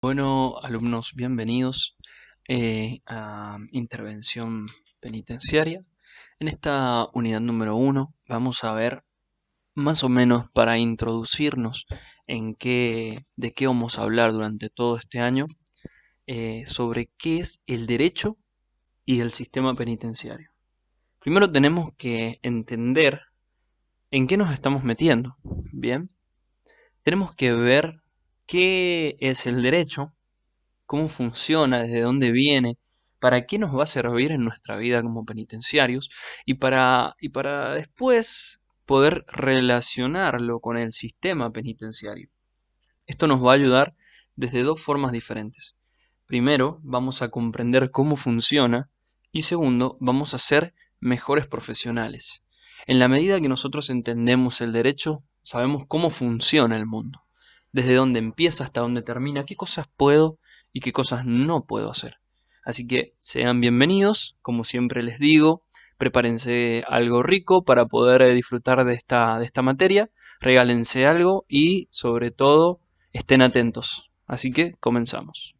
Bueno, alumnos, bienvenidos a Intervención Penitenciaria. En esta unidad número 1 vamos a ver más o menos para introducirnos de qué vamos a hablar durante todo este año, sobre qué es el derecho y el sistema penitenciario. Primero tenemos que entender en qué nos estamos metiendo. Bien, tenemos que ver qué es el derecho, cómo funciona, desde dónde viene, para qué nos va a servir en nuestra vida como penitenciarios y para después poder relacionarlo con el sistema penitenciario. Esto nos va a ayudar desde dos formas diferentes. Primero, vamos a comprender cómo funciona y segundo, vamos a ser mejores profesionales. En la medida que nosotros entendemos el derecho, sabemos cómo funciona el mundo, desde dónde empieza hasta dónde termina, qué cosas puedo y qué cosas no puedo hacer. Así que sean bienvenidos, como siempre les digo, prepárense algo rico para poder disfrutar de esta materia, regálense algo y sobre todo estén atentos. Así que comenzamos.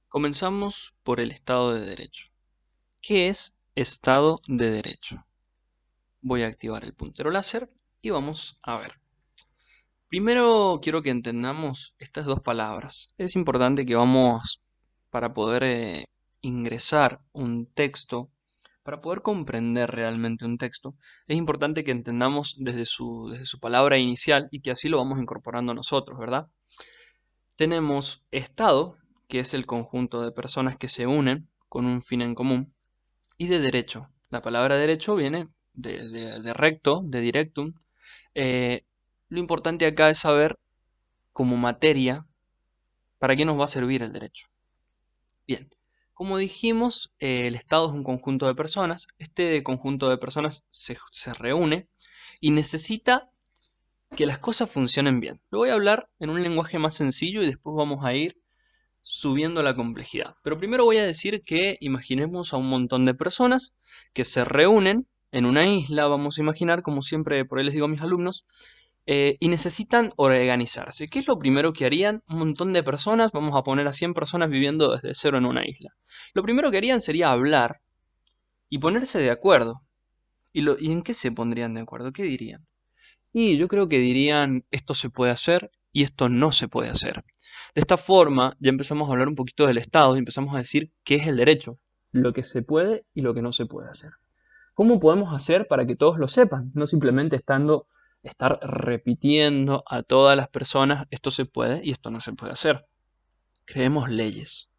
Comenzamos por el Estado de Derecho. ¿Qué es Estado de Derecho? Voy a activar el puntero láser y vamos a ver. Primero quiero que entendamos estas dos palabras. Es importante que para poder ingresar un texto, para poder comprender realmente un texto, es importante que entendamos desde su palabra inicial y que así lo vamos incorporando nosotros, ¿verdad? Tenemos Estado, que es el conjunto de personas que se unen con un fin en común, y de derecho. La palabra derecho viene de recto, de directum. Eh, lo importante acá es saber, como materia, para qué nos va a servir el derecho. Bien, como dijimos, el Estado es un conjunto de personas. Este conjunto de personas se reúne y necesita que las cosas funcionen bien. Lo voy a hablar en un lenguaje más sencillo y después vamos a ir subiendo la complejidad. Pero primero voy a decir que imaginemos a un montón de personas que se reúnen en una isla, vamos a imaginar, como siempre por ahí les digo a mis alumnos, y necesitan organizarse. ¿Qué es lo primero que harían? Un montón de personas, vamos a poner a 100 personas viviendo desde cero en una isla. Lo primero que harían sería hablar y ponerse de acuerdo. ¿Y en qué se pondrían de acuerdo? ¿Qué dirían? Y yo creo que dirían, esto se puede hacer y esto no se puede hacer. De esta forma, ya empezamos a hablar un poquito del Estado y empezamos a decir qué es el derecho, lo que se puede y lo que no se puede hacer. ¿Cómo podemos hacer para que todos lo sepan? No simplemente estar repitiendo a todas las personas, esto se puede y esto no se puede hacer. Creemos leyes,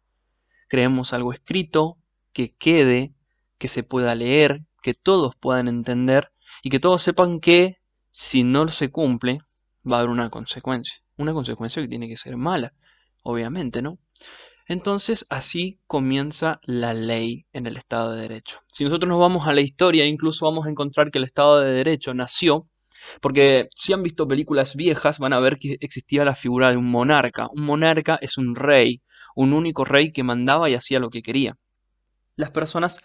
creemos algo escrito, que quede, que se pueda leer, que todos puedan entender y que todos sepan que si no se cumple va a haber una consecuencia que tiene que ser mala, obviamente, ¿no? Entonces así comienza la ley en el Estado de Derecho. Si nosotros nos vamos a la historia, incluso vamos a encontrar que el Estado de Derecho nació porque si han visto películas viejas van a ver que existía la figura de un monarca. Un monarca es un rey, un único rey que mandaba y hacía lo que quería. Las personas,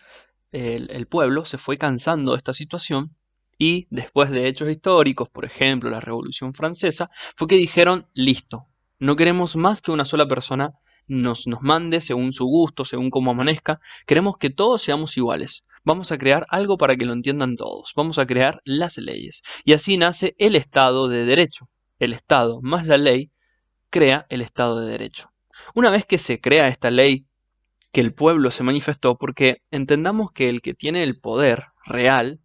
el pueblo, se fue cansando de esta situación y después de hechos históricos, por ejemplo la Revolución Francesa, fue que dijeron, listo, no queremos más que una sola persona nos mande según su gusto, según cómo amanezca, queremos que todos seamos iguales. Vamos a crear algo para que lo entiendan todos. Vamos a crear las leyes. Y así nace el Estado de Derecho. El Estado más la ley crea el Estado de Derecho. Una vez que se crea esta ley, que el pueblo se manifestó, porque entendamos que el que tiene el poder real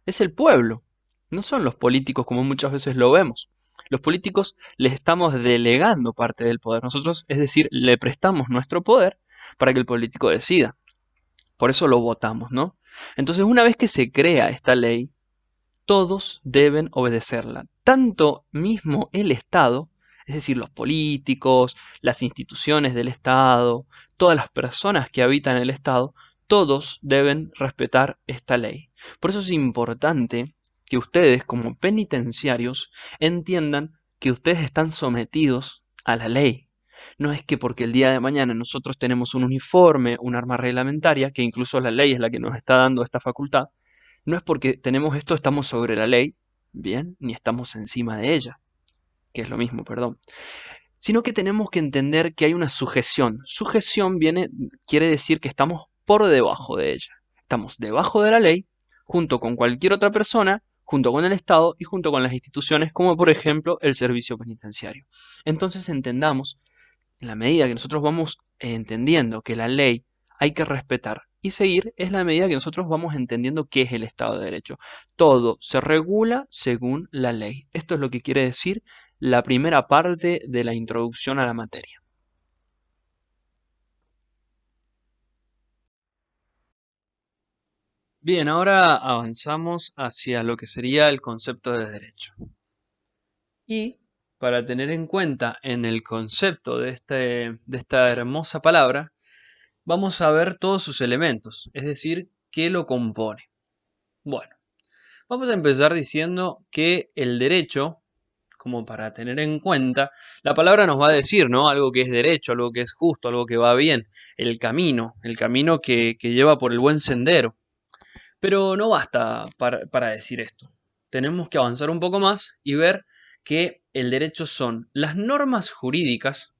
es el pueblo, no son los políticos como muchas veces lo vemos. Los políticos les estamos delegando parte del poder. Nosotros, es decir, le prestamos nuestro poder para que el político decida. Por eso lo votamos, ¿no? Entonces, una vez que se crea esta ley, todos deben obedecerla. Tanto mismo el Estado, es decir, los políticos, las instituciones del Estado, todas las personas que habitan el Estado, todos deben respetar esta ley. Por eso es importante que ustedes como penitenciarios entiendan que ustedes están sometidos a la ley. No es que porque el día de mañana nosotros tenemos un uniforme, un arma reglamentaria, que incluso la ley es la que nos está dando esta facultad, no es porque tenemos esto, estamos sobre la ley, bien, ni estamos encima de ella, que es lo mismo, perdón. sino que tenemos que entender que hay una sujeción. Sujeción quiere decir que estamos por debajo de ella. Estamos debajo de la ley, junto con cualquier otra persona, junto con el Estado y junto con las instituciones, como por ejemplo el servicio penitenciario. Entonces entendamos, en la medida que nosotros vamos entendiendo que la ley hay que respetar y seguir, es la medida que nosotros vamos entendiendo qué es el Estado de Derecho. Todo se regula según la ley. Esto es lo que quiere decir la primera parte de la introducción a la materia. Bien, ahora avanzamos hacia lo que sería el concepto de derecho. Y para tener en cuenta en el concepto de esta hermosa palabra, vamos a ver todos sus elementos, es decir, qué lo compone. Bueno, vamos a empezar diciendo que el derecho, como para tener en cuenta, la palabra nos va a decir, ¿no? Algo que es derecho, algo que es justo, algo que va bien, el camino que lleva por el buen sendero. Pero no basta para decir esto. Tenemos que avanzar un poco más y ver que el derecho son las normas jurídicas,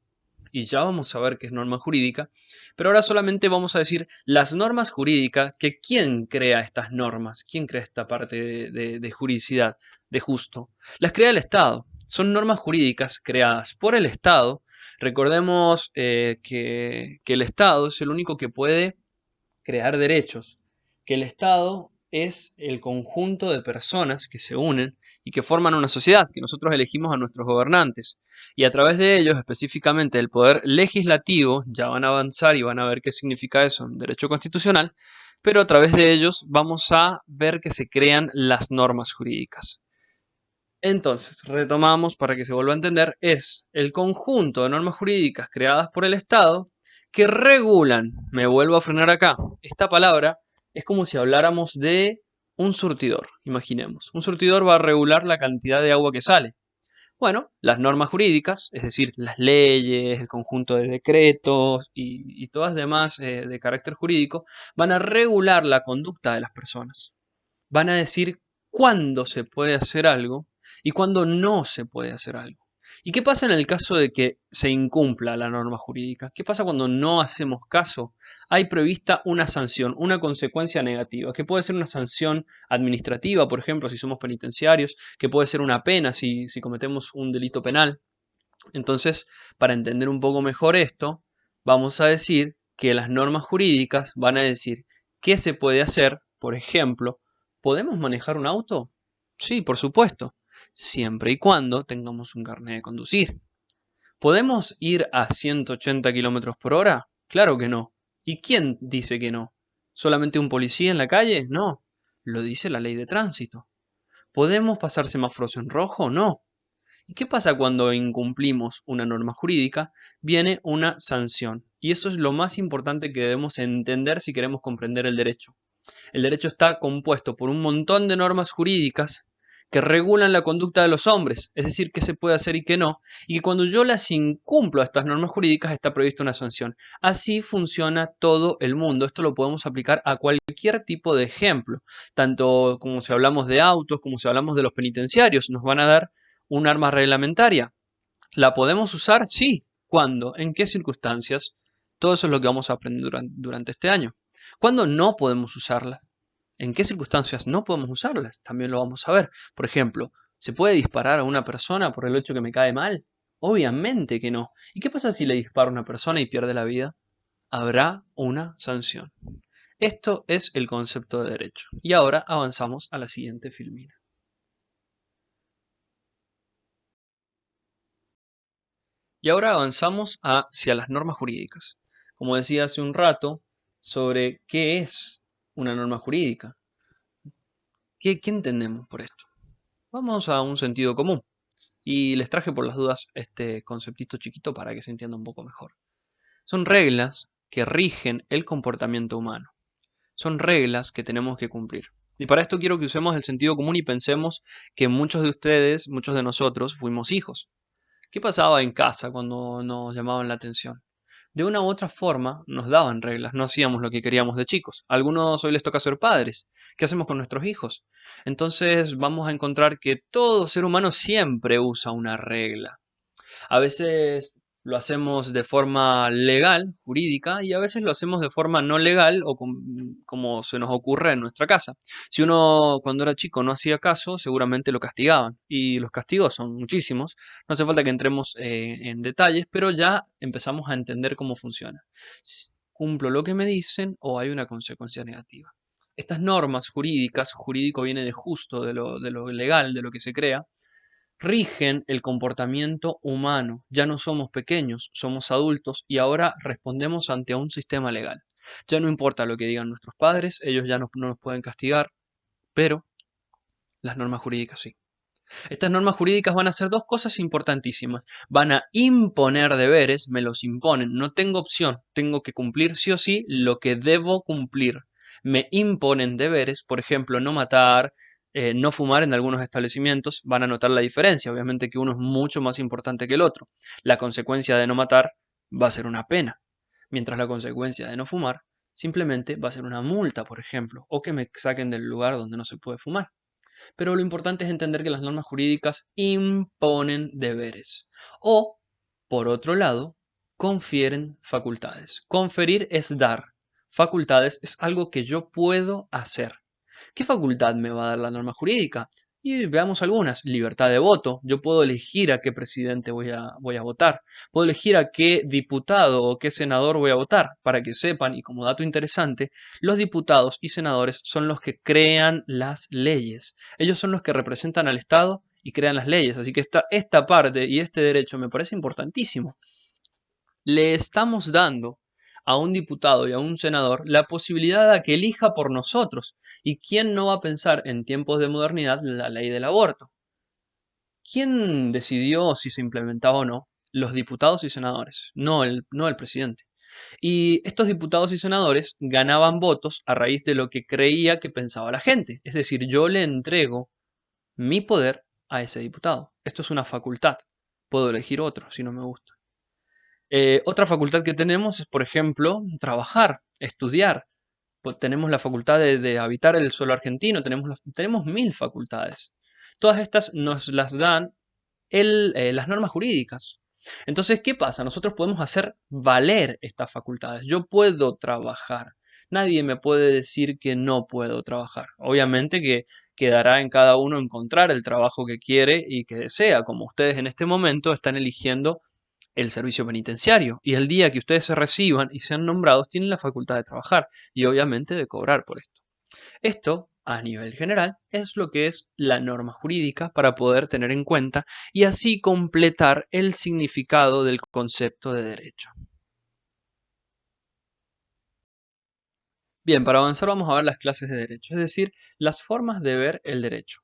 y ya vamos a ver qué es norma jurídica, pero ahora solamente vamos a decir las normas jurídicas, que quién crea estas normas, quién crea esta parte de juridicidad, de justo. Las crea el Estado. Son normas jurídicas creadas por el Estado. Recordemos que el Estado es el único que puede crear derechos, que el Estado es el conjunto de personas que se unen y que forman una sociedad, que nosotros elegimos a nuestros gobernantes. Y a través de ellos, específicamente el poder legislativo, ya van a avanzar y van a ver qué significa eso en derecho constitucional, pero a través de ellos vamos a ver que se crean las normas jurídicas. Entonces, retomamos para que se vuelva a entender, es el conjunto de normas jurídicas creadas por el Estado que regulan, me vuelvo a frenar acá, esta palabra es como si habláramos de un surtidor, imaginemos. Un surtidor va a regular la cantidad de agua que sale. Bueno, las normas jurídicas, es decir, las leyes, el conjunto de decretos y todas demás de carácter jurídico, van a regular la conducta de las personas. Van a decir cuándo se puede hacer algo y cuándo no se puede hacer algo. ¿Y qué pasa en el caso de que se incumpla la norma jurídica? ¿Qué pasa cuando no hacemos caso? Hay prevista una sanción, una consecuencia negativa, que puede ser una sanción administrativa, por ejemplo, si somos penitenciarios, que puede ser una pena si cometemos un delito penal. Entonces, para entender un poco mejor esto, vamos a decir que las normas jurídicas van a decir qué se puede hacer, por ejemplo, ¿podemos manejar un auto? Sí, por supuesto, siempre y cuando tengamos un carnet de conducir. ¿Podemos ir a 180 kilómetros por hora? Claro que no. ¿Y quién dice que no? ¿Solamente un policía en la calle? No. Lo dice la ley de tránsito. ¿Podemos pasar semáforos en rojo? No. ¿Y qué pasa cuando incumplimos una norma jurídica? Viene una sanción. Y eso es lo más importante que debemos entender si queremos comprender el derecho. El derecho está compuesto por un montón de normas jurídicas que regulan la conducta de los hombres, es decir, qué se puede hacer y qué no, y que cuando yo las incumplo a estas normas jurídicas está prevista una sanción. Así funciona todo el mundo. Esto lo podemos aplicar a cualquier tipo de ejemplo, tanto como si hablamos de autos, como si hablamos de los penitenciarios, nos van a dar un arma reglamentaria. ¿La podemos usar? Sí. ¿Cuándo? ¿En qué circunstancias? Todo eso es lo que vamos a aprender durante este año. ¿Cuándo no podemos usarla? ¿En qué circunstancias no podemos usarlas? También lo vamos a ver. Por ejemplo, ¿se puede disparar a una persona por el hecho que me cae mal? Obviamente que no. ¿Y qué pasa si le dispara a una persona y pierde la vida? Habrá una sanción. Esto es el concepto de derecho. Y ahora avanzamos a la siguiente filmina. Y ahora avanzamos hacia las normas jurídicas. Como decía hace un rato, sobre qué es una norma jurídica. ¿Qué entendemos por esto? Vamos a un sentido común. Y les traje por las dudas este conceptito chiquito para que se entienda un poco mejor. Son reglas que rigen el comportamiento humano. Son reglas que tenemos que cumplir. Y para esto quiero que usemos el sentido común y pensemos que muchos de ustedes, muchos de nosotros, fuimos hijos. ¿Qué pasaba en casa cuando nos llamaban la atención? De una u otra forma nos daban reglas, no hacíamos lo que queríamos de chicos. A algunos hoy les toca ser padres. ¿Qué hacemos con nuestros hijos? Entonces vamos a encontrar que todo ser humano siempre usa una regla. A veces lo hacemos de forma legal, jurídica, y a veces lo hacemos de forma no legal o como se nos ocurre en nuestra casa. Si uno cuando era chico no hacía caso, seguramente lo castigaban. Y los castigos son muchísimos. No hace falta que entremos en detalles, pero ya empezamos a entender cómo funciona. ¿Cumplo lo que me dicen o hay una consecuencia negativa? Estas normas jurídicas, jurídico viene de justo, de lo legal, de lo que se crea, rigen el comportamiento humano. Ya no somos pequeños, somos adultos y ahora respondemos ante un sistema legal. Ya no importa lo que digan nuestros padres, ellos ya no nos pueden castigar, pero las normas jurídicas sí. Estas normas jurídicas van a hacer dos cosas importantísimas. Van a imponer deberes, me los imponen, no tengo opción, tengo que cumplir sí o sí lo que debo cumplir. Me imponen deberes, por ejemplo, no matar, no fumar en algunos establecimientos, van a notar la diferencia, obviamente que uno es mucho más importante que el otro. La consecuencia de no matar va a ser una pena, mientras la consecuencia de no fumar simplemente va a ser una multa, por ejemplo, o que me saquen del lugar donde no se puede fumar. Pero lo importante es entender que las normas jurídicas imponen deberes o, por otro lado, confieren facultades. Conferir es dar. Facultades es algo que yo puedo hacer. ¿Qué facultad me va a dar la norma jurídica? Y veamos algunas. Libertad de voto. Yo puedo elegir a qué presidente voy a votar. Puedo elegir a qué diputado o qué senador voy a votar. Para que sepan, y como dato interesante, los diputados y senadores son los que crean las leyes. Ellos son los que representan al Estado y crean las leyes. Así que esta parte y este derecho me parece importantísimo. Le estamos dando a un diputado y a un senador la posibilidad de que elija por nosotros. ¿Y quién no va a pensar en tiempos de modernidad la ley del aborto? ¿Quién decidió si se implementaba o no? Los diputados y senadores, no el presidente. Y estos diputados y senadores ganaban votos a raíz de lo que creía que pensaba la gente. Es decir, yo le entrego mi poder a ese diputado. Esto es una facultad. Puedo elegir otro si no me gusta. Otra facultad que tenemos es, por ejemplo, trabajar, estudiar. Tenemos la facultad de habitar el suelo argentino, tenemos mil facultades. Todas estas nos las dan las normas jurídicas. Entonces, ¿qué pasa? Nosotros podemos hacer valer estas facultades. Yo puedo trabajar. Nadie me puede decir que no puedo trabajar. Obviamente que quedará en cada uno encontrar el trabajo que quiere y que desea, como ustedes en este momento están eligiendo el servicio penitenciario. Y el día que ustedes se reciban y sean nombrados, tienen la facultad de trabajar y obviamente de cobrar por esto. Esto, a nivel general, es lo que es la norma jurídica para poder tener en cuenta y así completar el significado del concepto de derecho. Bien, para avanzar vamos a ver las clases de derecho, es decir, las formas de ver el derecho.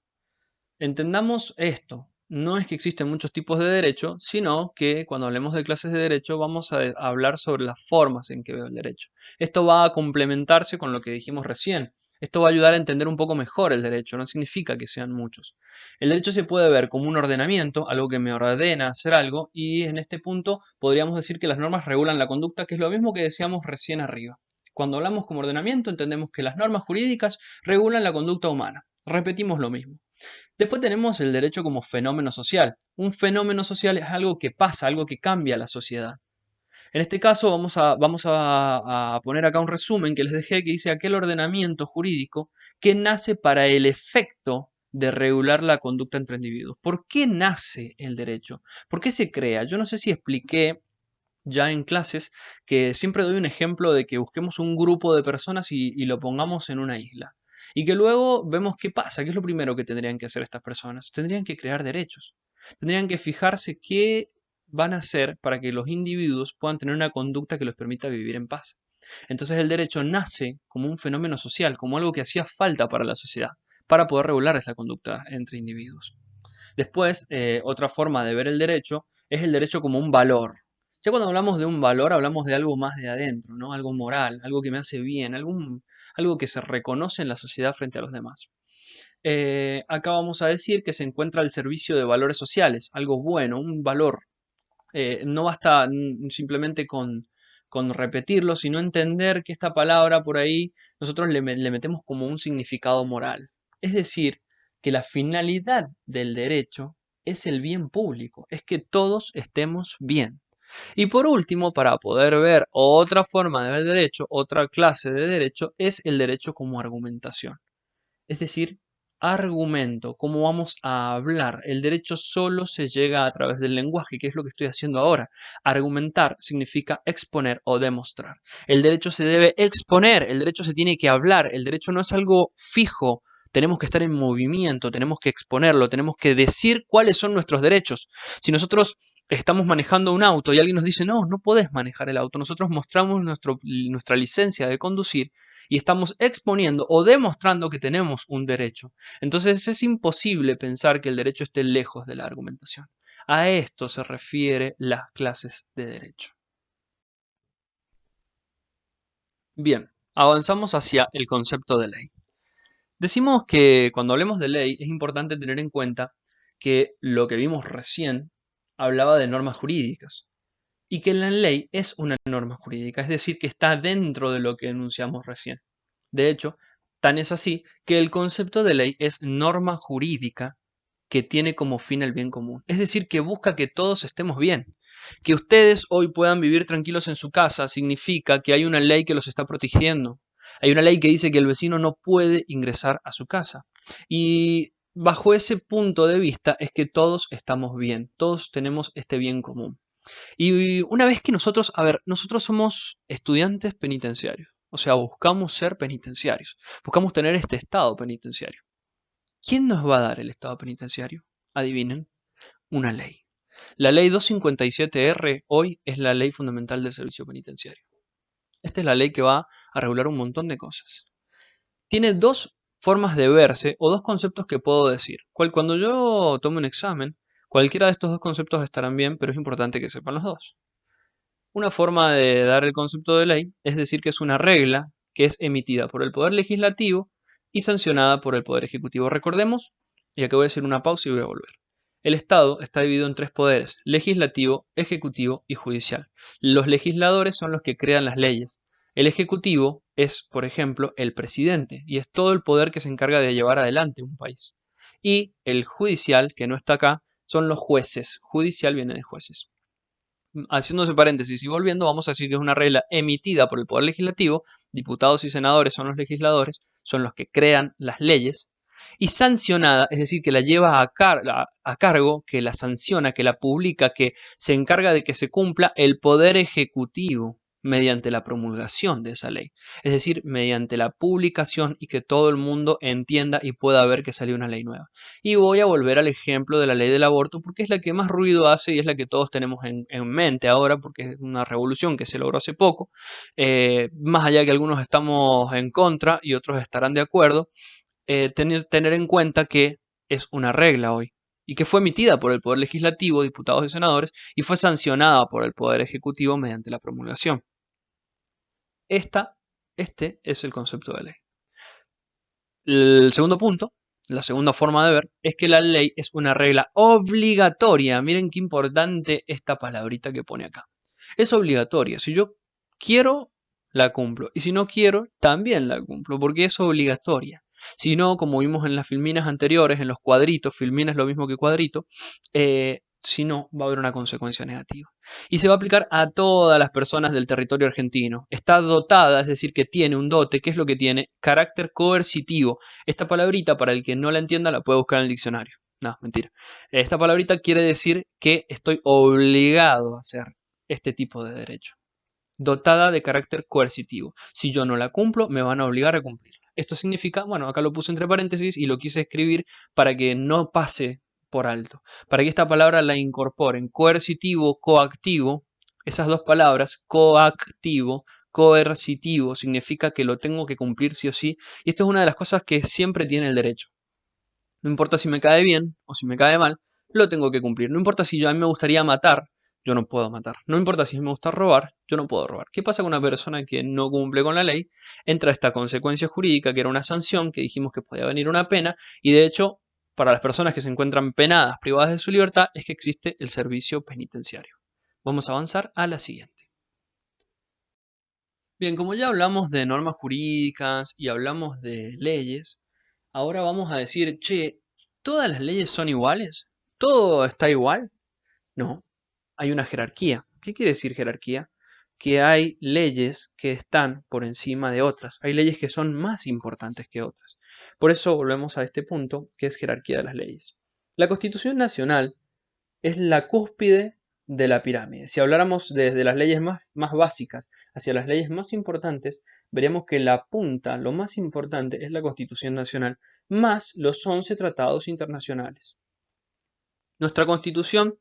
Entendamos esto, no es que existen muchos tipos de derecho, sino que cuando hablemos de clases de derecho vamos a hablar sobre las formas en que veo el derecho. Esto va a complementarse con lo que dijimos recién. Esto va a ayudar a entender un poco mejor el derecho, no significa que sean muchos. El derecho se puede ver como un ordenamiento, algo que me ordena hacer algo, y en este punto podríamos decir que las normas regulan la conducta, que es lo mismo que decíamos recién arriba. Cuando hablamos como ordenamiento entendemos que las normas jurídicas regulan la conducta humana. Repetimos lo mismo. Después tenemos el derecho como fenómeno social. Un fenómeno social es algo que pasa, algo que cambia la sociedad. En este caso vamos a poner acá un resumen que les dejé que dice aquel ordenamiento jurídico que nace para el efecto de regular la conducta entre individuos. ¿Por qué nace el derecho? ¿Por qué se crea? Yo no sé si expliqué ya en clases que siempre doy un ejemplo de que busquemos un grupo de personas y lo pongamos en una isla. Y que luego vemos qué pasa, qué es lo primero que tendrían que hacer estas personas. Tendrían que crear derechos. Tendrían que fijarse qué van a hacer para que los individuos puedan tener una conducta que los permita vivir en paz. Entonces el derecho nace como un fenómeno social, como algo que hacía falta para la sociedad, para poder regular esa conducta entre individuos. Después, otra forma de ver el derecho es el derecho como un valor. Ya cuando hablamos de un valor, hablamos de algo más de adentro, ¿no? Algo moral, algo que me hace bien, algo que se reconoce en la sociedad frente a los demás. Acá vamos a decir que se encuentra al servicio de valores sociales, algo bueno, un valor. No basta simplemente con repetirlo, sino entender que esta palabra por ahí nosotros le metemos como un significado moral. Es decir, que la finalidad del derecho es el bien público, es que todos estemos bien. Y por último, para poder ver otra forma de ver derecho, otra clase de derecho, es el derecho como argumentación. Es decir, argumento, cómo vamos a hablar. El derecho solo se llega a través del lenguaje, que es lo que estoy haciendo ahora. Argumentar significa exponer o demostrar. El derecho se debe exponer, el derecho se tiene que hablar, el derecho no es algo fijo. Tenemos que estar en movimiento, tenemos que exponerlo, tenemos que decir cuáles son nuestros derechos. Si nosotros estamos manejando un auto y alguien nos dice, no, no podés manejar el auto, nosotros mostramos nuestra licencia de conducir y estamos exponiendo o demostrando que tenemos un derecho. Entonces es imposible pensar que el derecho esté lejos de la argumentación. A esto se refiere las clases de derecho. Bien, avanzamos hacia el concepto de ley. Decimos que cuando hablemos de ley es importante tener en cuenta que lo que vimos recién hablaba de normas jurídicas y que la ley es una norma jurídica, es decir, que está dentro de lo que enunciamos recién. De hecho, tan es así que el concepto de ley es norma jurídica que tiene como fin el bien común. Es decir, que busca que todos estemos bien. Que ustedes hoy puedan vivir tranquilos en su casa significa que hay una ley que los está protegiendo. Hay una ley que dice que el vecino no puede ingresar a su casa. Y bajo ese punto de vista es que todos estamos bien, todos tenemos este bien común. Y una vez que nosotros, a ver, nosotros somos estudiantes penitenciarios, o sea, buscamos ser penitenciarios, buscamos tener este estado penitenciario. ¿Quién nos va a dar el estado penitenciario? Adivinen, una ley. La ley 257R hoy es la ley fundamental del servicio penitenciario. Esta es la ley que va a regular un montón de cosas. Tiene dos formas de verse o dos conceptos que puedo decir. Cuando yo tome un examen, cualquiera de estos dos conceptos estarán bien, pero es importante que sepan los dos. Una forma de dar el concepto de ley es decir que es una regla que es emitida por el Poder Legislativo y sancionada por el Poder Ejecutivo. Recordemos, y aquí voy a hacer una pausa y voy a volver. El Estado está dividido en tres poderes: legislativo, ejecutivo y judicial. Los legisladores son los que crean las leyes. El ejecutivo es, por ejemplo, el presidente y es todo el poder que se encarga de llevar adelante un país. Y el judicial, que no está acá, son los jueces. Judicial viene de jueces. Haciéndose paréntesis y volviendo, vamos a decir que es una regla emitida por el Poder Legislativo, diputados y senadores son los legisladores, son los que crean las leyes, y sancionada, es decir, que la lleva a cargo, que la sanciona, que la publica, que se encarga de que se cumpla el Poder Ejecutivo mediante la promulgación de esa ley. Es decir, mediante la publicación y que todo el mundo entienda y pueda ver que salió una ley nueva. Y voy a volver al ejemplo de la ley del aborto porque es la que más ruido hace y es la que todos tenemos en mente ahora porque es una revolución que se logró hace poco. Más allá que algunos estamos en contra y otros estarán de acuerdo, tener en cuenta que es una regla hoy y que fue emitida por el Poder Legislativo, diputados y senadores, y fue sancionada por el Poder Ejecutivo mediante la promulgación. Este es el concepto de ley. El segundo punto, la segunda forma de ver, es que la ley es una regla obligatoria. Miren qué importante esta palabrita que pone acá. Es obligatoria. Si yo quiero, la cumplo. Y si no quiero, también la cumplo, porque es obligatoria. Si no, como vimos en las filminas anteriores, en los cuadritos, filmina es lo mismo que cuadrito, si no, va a haber una consecuencia negativa. Y se va a aplicar a todas las personas del territorio argentino. Está dotada, es decir, que tiene un dote. ¿Qué es lo que tiene? Carácter coercitivo. Esta palabrita, para el que no la entienda, la puede buscar en el diccionario. No, mentira. Esta palabrita quiere decir que estoy obligado a hacer este tipo de derecho. Dotada de carácter coercitivo. Si yo no la cumplo, me van a obligar a cumplirla. Esto significa, bueno, acá lo puse entre paréntesis y lo quise escribir para que no pase por alto, para que esta palabra la incorporen. Coercitivo, coactivo, esas dos palabras, coactivo, coercitivo, significa que lo tengo que cumplir sí o sí. Y esto es una de las cosas que siempre tiene el derecho. No importa si me cae bien o si me cae mal, lo tengo que cumplir. No importa si a mí me gustaría matar, yo no puedo matar. No importa si me gusta robar, yo no puedo robar. ¿Qué pasa con una persona que no cumple con la ley? Entra esta consecuencia jurídica, que era una sanción, que dijimos que podía venir una pena, y de hecho, para las personas que se encuentran penadas, privadas de su libertad, es que existe el servicio penitenciario. Vamos a avanzar a la siguiente. Bien, como ya hablamos de normas jurídicas y hablamos de leyes, ahora vamos a decir, che, ¿todas las leyes son iguales? ¿Todo está igual? No, hay una jerarquía. ¿Qué quiere decir jerarquía? Que hay leyes que están por encima de otras. Hay leyes que son más importantes que otras. Por eso volvemos a este punto, que es jerarquía de las leyes. La Constitución Nacional es la cúspide de la pirámide. Si habláramos desde las leyes más básicas hacia las leyes más importantes, veríamos que la punta, lo más importante, es la Constitución Nacional, más los 11 tratados internacionales. Nuestra Constitución,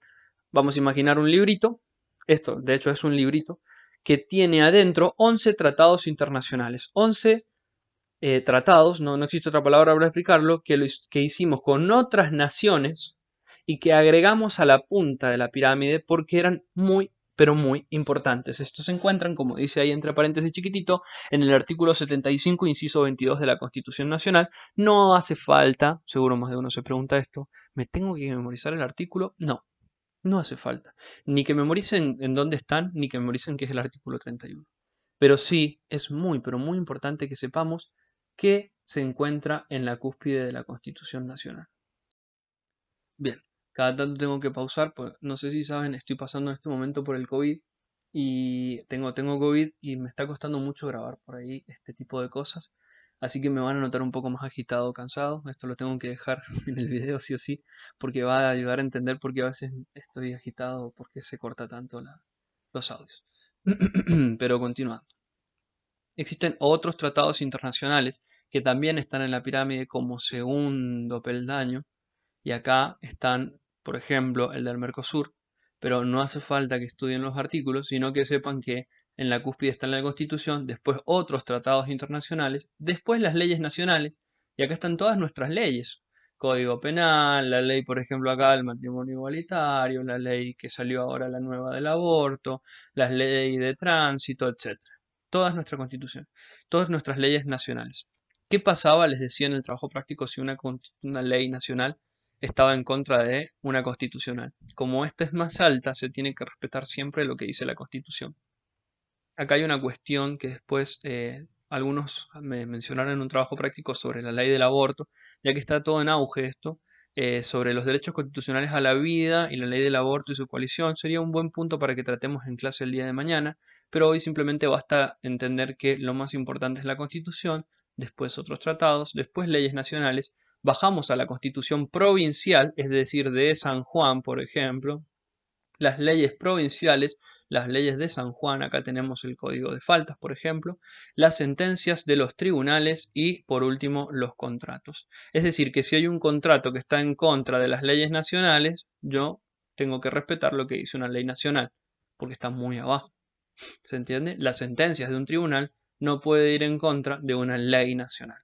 vamos a imaginar un librito, esto de hecho es un librito, que tiene adentro 11 tratados internacionales, 11 tratados, no existe otra palabra para explicarlo, que hicimos con otras naciones y que agregamos a la punta de la pirámide porque eran muy, pero muy importantes. Estos se encuentran, como dice ahí entre paréntesis chiquitito, en el artículo 75, inciso 22 de la Constitución Nacional. No hace falta, seguro más de uno se pregunta esto, ¿me tengo que memorizar el artículo? No, no hace falta. Ni que memoricen en dónde están, ni que memoricen qué es el artículo 31. Pero sí es muy, pero muy importante que sepamos que se encuentra en la cúspide de la Constitución Nacional. Bien, cada tanto tengo que pausar, pues no sé si saben, estoy pasando en este momento por el COVID y tengo COVID y me está costando mucho grabar por ahí este tipo de cosas. Así que me van a notar un poco más agitado, cansado. Esto lo tengo que dejar en el video sí o sí, porque va a ayudar a entender por qué a veces estoy agitado, por qué se corta tanto los audios. Pero continuando. Existen otros tratados internacionales que también están en la pirámide como segundo peldaño, y acá están, por ejemplo, el del Mercosur, pero no hace falta que estudien los artículos, sino que sepan que en la cúspide está la Constitución, después otros tratados internacionales, después las leyes nacionales, y acá están todas nuestras leyes. Código Penal, la ley, por ejemplo, acá del matrimonio igualitario, la ley que salió ahora la nueva del aborto, las leyes de tránsito, etcétera. Toda nuestra Constitución, todas nuestras leyes nacionales. ¿Qué pasaba, les decía en el trabajo práctico, si una ley nacional estaba en contra de una constitucional? Como esta es más alta, se tiene que respetar siempre lo que dice la Constitución. Acá hay una cuestión que después algunos me mencionaron en un trabajo práctico sobre la ley del aborto, ya que está todo en auge esto, sobre los derechos constitucionales a la vida y la ley del aborto y su coalición. Sería un buen punto para que tratemos en clase el día de mañana, pero hoy simplemente basta entender que lo más importante es la Constitución, después otros tratados, después leyes nacionales, bajamos a la Constitución provincial, es decir, de San Juan, por ejemplo, las leyes provinciales, las leyes de San Juan, acá tenemos el código de faltas, por ejemplo, las sentencias de los tribunales y, por último, los contratos. Es decir, que si hay un contrato que está en contra de las leyes nacionales, yo tengo que respetar lo que dice una ley nacional, porque está muy abajo. ¿Se entiende? Las sentencias de un tribunal no pueden ir en contra de una ley nacional.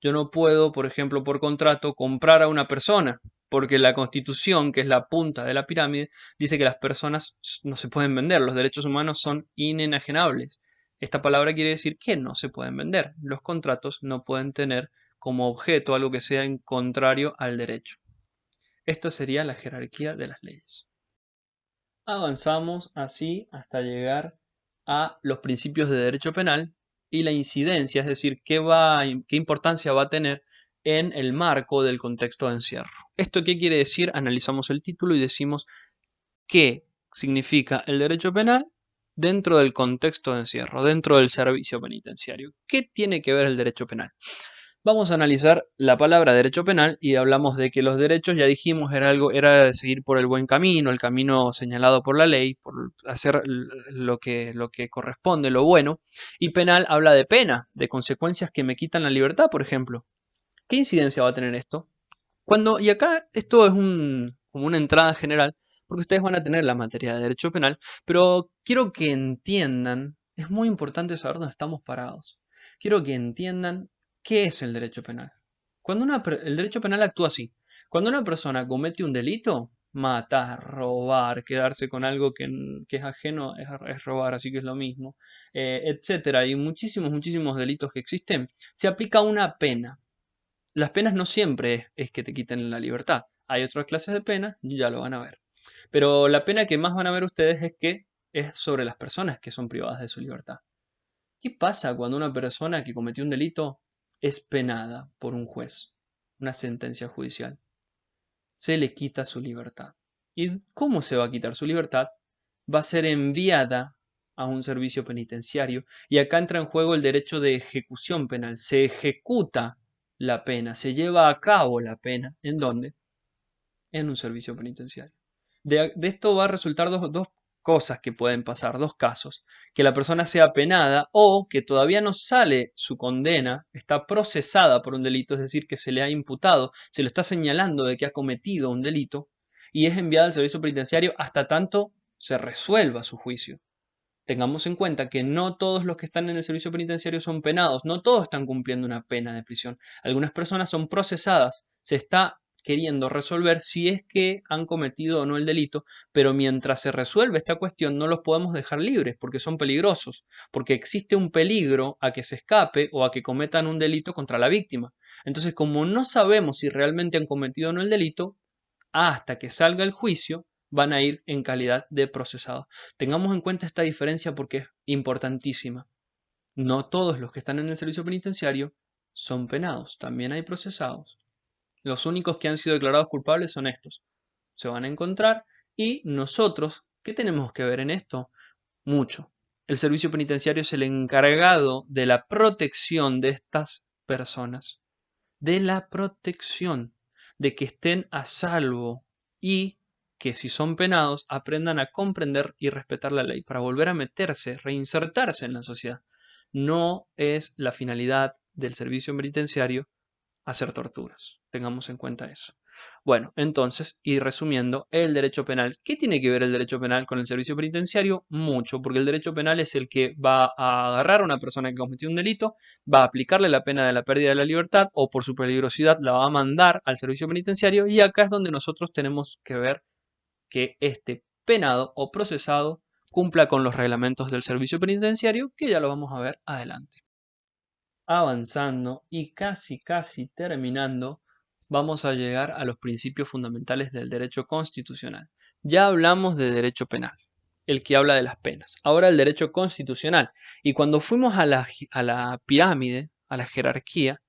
Yo no puedo, por ejemplo, por contrato, comprar a una persona, porque la Constitución, que es la punta de la pirámide, dice que las personas no se pueden vender, los derechos humanos son inenajenables. Esta palabra quiere decir que no se pueden vender. Los contratos no pueden tener como objeto algo que sea en contrario al derecho. Esto sería la jerarquía de las leyes. Avanzamos así hasta llegar a los principios de derecho penal y la incidencia, es decir, qué importancia va a tener en el marco del contexto de encierro. ¿Esto qué quiere decir? Analizamos el título y decimos qué significa el derecho penal dentro del contexto de encierro, dentro del servicio penitenciario. ¿Qué tiene que ver el derecho penal? Vamos a analizar la palabra derecho penal y hablamos de que los derechos, ya dijimos, era de seguir por el buen camino, el camino señalado por la ley, por hacer lo que corresponde, lo bueno. Y penal habla de pena, de consecuencias que me quitan la libertad, por ejemplo. ¿Qué incidencia va a tener esto? Y acá esto es como una entrada general, porque ustedes van a tener la materia de derecho penal, pero quiero que entiendan, es muy importante saber dónde estamos parados. Quiero que entiendan qué es el derecho penal. El derecho penal actúa así. Cuando una persona comete un delito, matar, robar, quedarse con algo que es ajeno, es robar, así que es lo mismo, etcétera, y muchísimos delitos que existen, se aplica una pena. Las penas no siempre es que te quiten la libertad. Hay otras clases de penas, ya lo van a ver. Pero la pena que más van a ver ustedes es que es sobre las personas que son privadas de su libertad. ¿Qué pasa cuando una persona que cometió un delito es penada por un juez? Una sentencia judicial. se le quita su libertad. ¿Y cómo se va a quitar su libertad? Va a ser enviada a un servicio penitenciario y acá entra en juego el derecho de ejecución penal. Se ejecuta la pena, se lleva a cabo la pena. ¿En dónde? En un servicio penitenciario. De esto va a resultar dos cosas que pueden pasar, dos casos. Que la persona sea penada o que todavía no sale su condena, está procesada por un delito, es decir, que se le ha imputado, se le está señalando de que ha cometido un delito y es enviada al servicio penitenciario hasta tanto se resuelva su juicio. Tengamos en cuenta que no todos los que están en el servicio penitenciario son penados, no todos están cumpliendo una pena de prisión. Algunas personas son procesadas, se está queriendo resolver si es que han cometido o no el delito, pero mientras se resuelve esta cuestión no los podemos dejar libres porque son peligrosos, porque existe un peligro a que se escape o a que cometan un delito contra la víctima. Entonces, como no sabemos si realmente han cometido o no el delito, hasta que salga el juicio, van a ir en calidad de procesados. Tengamos en cuenta esta diferencia porque es importantísima. No todos los que están en el servicio penitenciario son penados, también hay procesados. Los únicos que han sido declarados culpables son estos. Se van a encontrar y nosotros, ¿qué tenemos que ver en esto? Mucho. El servicio penitenciario es el encargado de la protección de estas personas, de la protección, de que estén a salvo y que si son penados aprendan a comprender y respetar la ley para volver a meterse, reinsertarse en la sociedad. No es la finalidad del servicio penitenciario hacer torturas. Tengamos en cuenta eso. Bueno, entonces, y resumiendo, el derecho penal. ¿Qué tiene que ver el derecho penal con el servicio penitenciario? Mucho, porque el derecho penal es el que va a agarrar a una persona que cometió un delito, va a aplicarle la pena de la pérdida de la libertad o por su peligrosidad la va a mandar al servicio penitenciario y acá es donde nosotros tenemos que ver que este penado o procesado cumpla con los reglamentos del servicio penitenciario, que ya lo vamos a ver adelante. Avanzando y casi terminando, vamos a llegar a los principios fundamentales del derecho constitucional. Ya hablamos de derecho penal, el que habla de las penas. Ahora el derecho constitucional. Y cuando fuimos a la pirámide, a la jerarquía,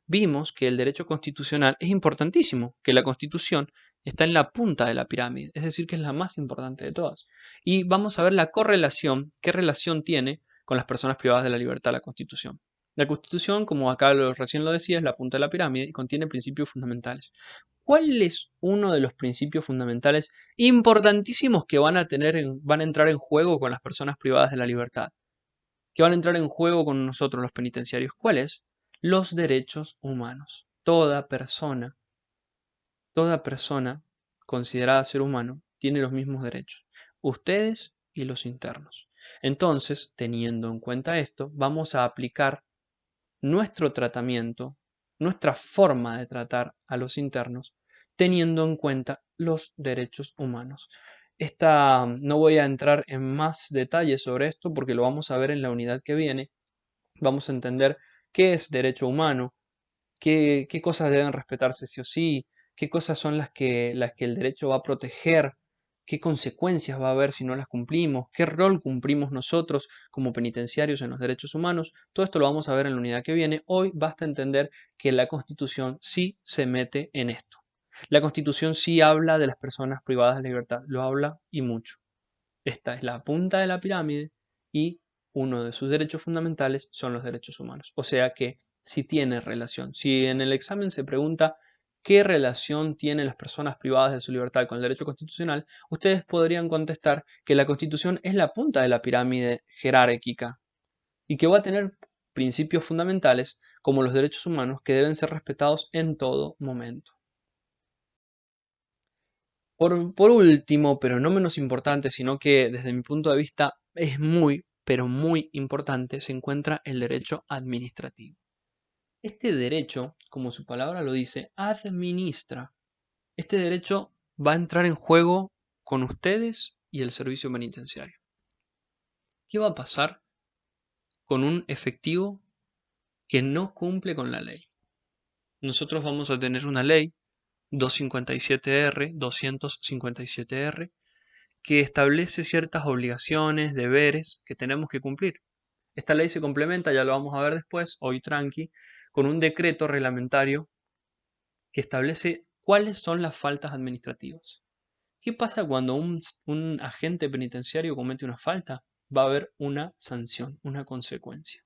vimos que el derecho constitucional es importantísimo, que la Constitución está en la punta de la pirámide, es decir, que es la más importante de todas. Y vamos a ver la correlación, qué relación tiene con las personas privadas de la libertad la Constitución. La Constitución, como acá recién lo decía, es la punta de la pirámide y contiene principios fundamentales. ¿Cuál es uno de los principios fundamentales importantísimos que van a entrar en juego con las personas privadas de la libertad? Que van a entrar en juego con nosotros los penitenciarios. ¿Cuál es? Los derechos humanos. Toda persona considerada ser humano tiene los mismos derechos. Ustedes y los internos. Entonces, teniendo en cuenta esto, vamos a aplicar nuestro tratamiento, nuestra forma de tratar a los internos, teniendo en cuenta los derechos humanos. No voy a entrar en más detalles sobre esto porque lo vamos a ver en la unidad que viene. Vamos a entender qué es derecho humano, qué cosas deben respetarse sí o sí, qué cosas son las que el derecho va a proteger, qué consecuencias va a haber si no las cumplimos, qué rol cumplimos nosotros como penitenciarios en los derechos humanos. Todo esto lo vamos a ver en la unidad que viene. Hoy basta entender que la Constitución sí se mete en esto. La Constitución sí habla de las personas privadas de libertad, lo habla y mucho. Esta es la punta de la pirámide y uno de sus derechos fundamentales son los derechos humanos. O sea que si tiene relación. Si en el examen se pregunta qué relación tienen las personas privadas de su libertad con el derecho constitucional, ustedes podrían contestar que la Constitución es la punta de la pirámide jerárquica y que va a tener principios fundamentales como los derechos humanos que deben ser respetados en todo momento. Por último, pero no menos importante, sino que desde mi punto de vista es muy, pero muy importante, se encuentra el derecho administrativo. Este derecho, como su palabra lo dice, administra. Este derecho va a entrar en juego con ustedes y el servicio penitenciario. ¿Qué va a pasar con un efectivo que no cumple con la ley? Nosotros vamos a tener una ley 257R, 257R, que establece ciertas obligaciones, deberes que tenemos que cumplir. Esta ley se complementa, ya lo vamos a ver después, hoy tranqui, con un decreto reglamentario que establece ¿Cuáles son las faltas administrativas? ¿Qué pasa cuando un agente penitenciario comete una falta? Va a haber una sanción, una consecuencia.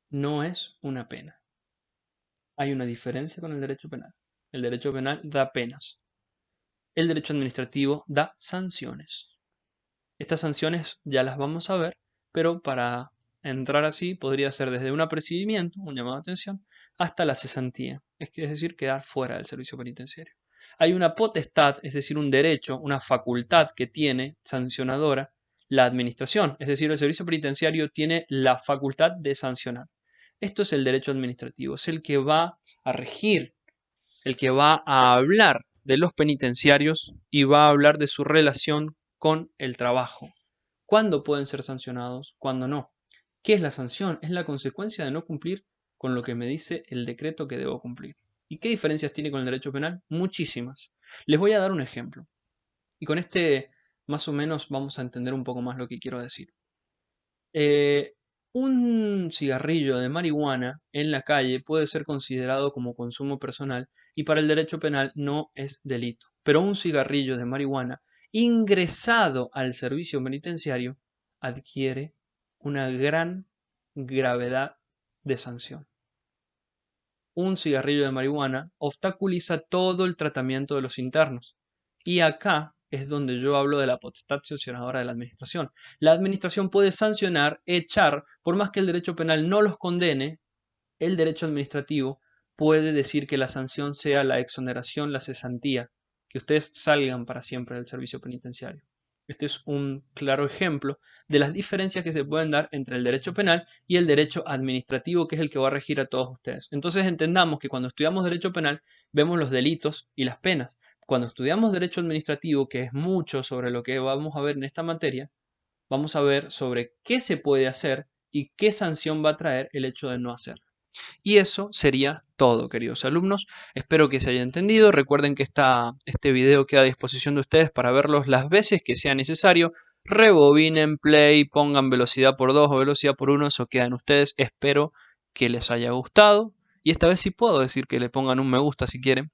No es una pena. Hay una diferencia con el derecho penal. El derecho penal da penas. El derecho administrativo da sanciones. Estas sanciones ya las vamos a ver, pero para entrar así podría ser desde un apercibimiento, un llamado de atención, hasta la cesantía, es decir, quedar fuera del servicio penitenciario. Hay una potestad, es decir, un derecho, una facultad que tiene sancionadora la administración, es decir, el servicio penitenciario tiene la facultad de sancionar. Esto es el derecho administrativo, es el que va a regir, el que va a hablar de los penitenciarios y va a hablar de su relación con el trabajo. ¿Cuándo pueden ser sancionados? ¿Cuándo no? ¿Qué es la sanción? Es la consecuencia de no cumplir con lo que me dice el decreto que debo cumplir. ¿Y qué diferencias tiene con el derecho penal? Muchísimas. Les voy a dar un ejemplo. Y con este más o menos vamos a entender un poco más lo que quiero decir. Un cigarrillo de marihuana en la calle puede ser considerado como consumo personal y para el derecho penal no es delito. Pero un cigarrillo de marihuana ingresado al servicio penitenciario adquiere una gran gravedad de sanción. Un cigarrillo de marihuana obstaculiza todo el tratamiento de los internos. Y acá es donde yo hablo de la potestad sancionadora de la administración. La administración puede sancionar, echar, por más que el derecho penal no los condene, el derecho administrativo puede decir que la sanción sea la exoneración, la cesantía, que ustedes salgan para siempre del servicio penitenciario. Este es un claro ejemplo de las diferencias que se pueden dar entre el derecho penal y el derecho administrativo, que es el que va a regir a todos ustedes. Entonces entendamos que cuando estudiamos derecho penal vemos los delitos y las penas. Cuando estudiamos derecho administrativo, que es mucho sobre lo que vamos a ver en esta materia, vamos a ver sobre qué se puede hacer y qué sanción va a traer el hecho de no hacerlo. Y eso sería todo, queridos alumnos. Espero que se haya entendido. Recuerden que este video queda a disposición de ustedes para verlos las veces que sea necesario. Rebobinen, play, pongan velocidad por 2 o velocidad por 1. Eso queda en ustedes. Espero que les haya gustado. Y esta vez sí puedo decir que le pongan un me gusta si quieren.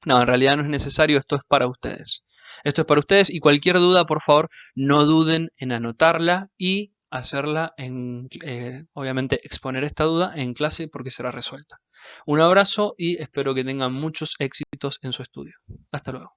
No, en realidad no es necesario. Esto es para ustedes. Esto es para ustedes y cualquier duda, por favor, no duden en anotarla y hacerla obviamente exponer esta duda en clase porque será resuelta. Un abrazo y espero que tengan muchos éxitos en su estudio. Hasta luego.